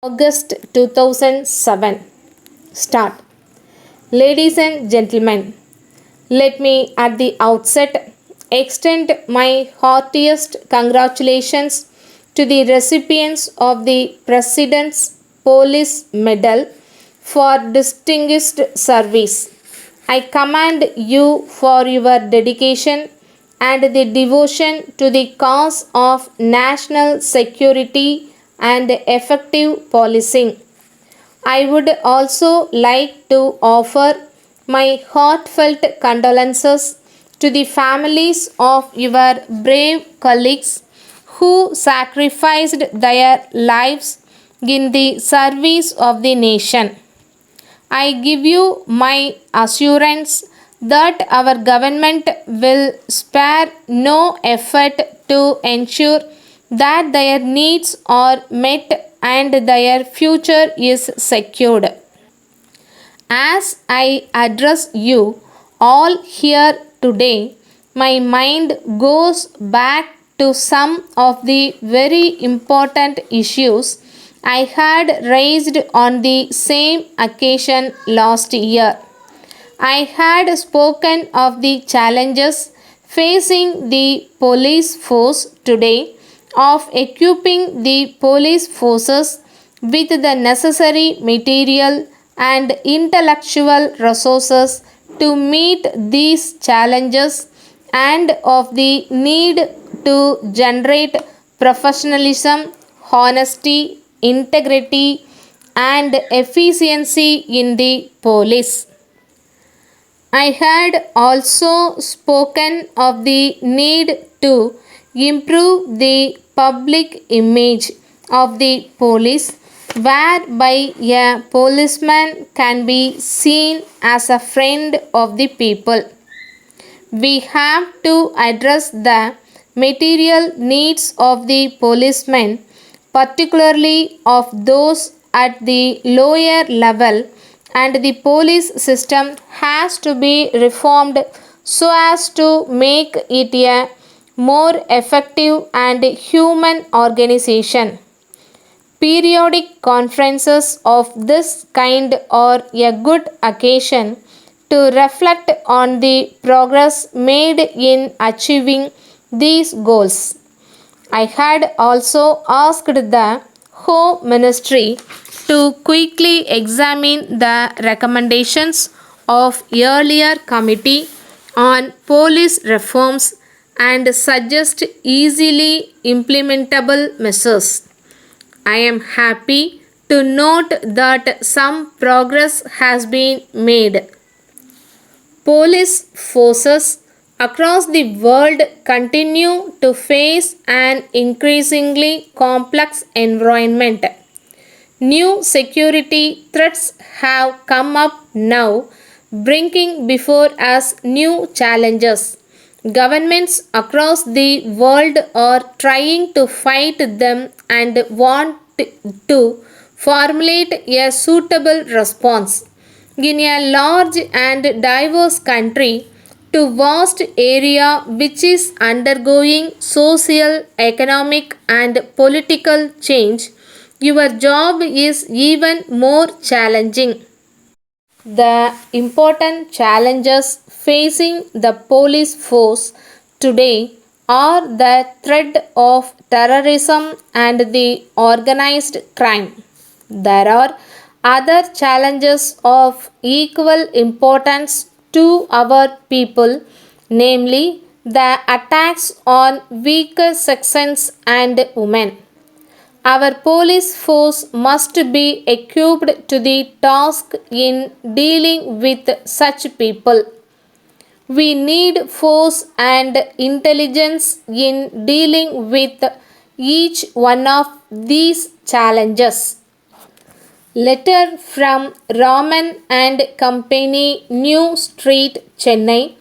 August 2007. Start. Ladies and gentlemen, let me at the outset extend my heartiest congratulations to the recipients of the President's Police Medal for distinguished service. I commend you for your dedication and the devotion to the cause of national security and effective policing. I would also like to offer my heartfelt condolences to the families of your brave colleagues who sacrificed their lives in the service of the nation. I give you my assurance that our government will spare no effort to ensure that their needs are met and their future is secured. As I address you all here today, my mind goes back to some of the very important issues I had raised on the same occasion last year. I had spoken of the challenges facing the police force today, of equipping the police forces with the necessary material and intellectual resources to meet these challenges, and of the need to generate professionalism, honesty, integrity, and efficiency in the police. I had also spoken of the need to improve the public image of the police, whereby a policeman can be seen as a friend of the people. We have to address the material needs of the policemen, particularly of those at the lower level, and the police system has to be reformed so as to make it a more effective and human organization. Periodic conferences of this kind are a good occasion to reflect on the progress made in achieving these goals. I had also asked the Home Ministry to quickly examine the recommendations of earlier committee on police reforms and suggest easily implementable measures. I am happy to note that some progress has been made. Police forces across the world continue to face an increasingly complex environment. New security threats have come up now, bringing before us new challenges. Governments across the world are trying to fight them and want to formulate a suitable response. In a large and diverse country, to vast area which is undergoing social, economic and political change, your job is even more challenging. The important challenges facing the police force today are the threat of terrorism and the organized crime. There are other challenges of equal importance to our people, namely the attacks on weaker sections and women. Our police force must be equipped to the task in dealing with such people. We need force and intelligence in dealing with each one of these challenges. Letter from Raman and Company, New Street, Chennai,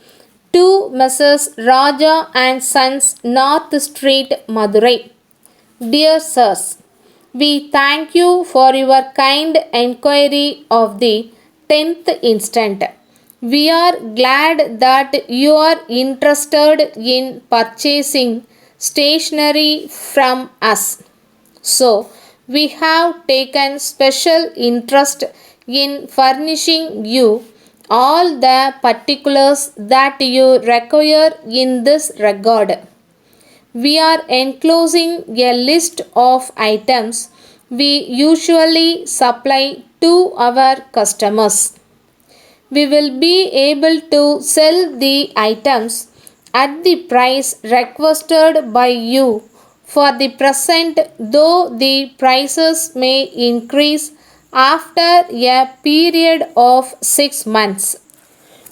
to Messrs. Raja and Sons, North Street, Madurai. Dear Sirs, we thank you for your kind enquiry of the 10th instant. We are glad that you are interested in purchasing stationery from us. So, We have taken special interest in furnishing you all the particulars that you require in this regard. We are enclosing a list of items we usually supply to our customers. We will be able to sell the items at the price requested by you for the present, though the prices may increase after a period of 6 months.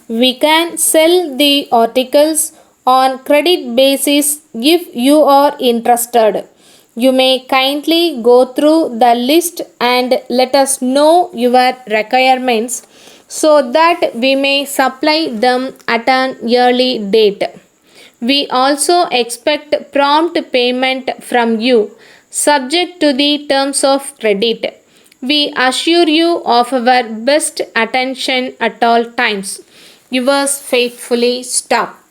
We can sell the articles on credit basis if you are interested. You may kindly go through the list and let us know your requirements so that we may supply them at an early date. We also expect prompt payment from you, subject to the terms of credit. We assure you of our best attention at all times. Yours faithfully, Stop.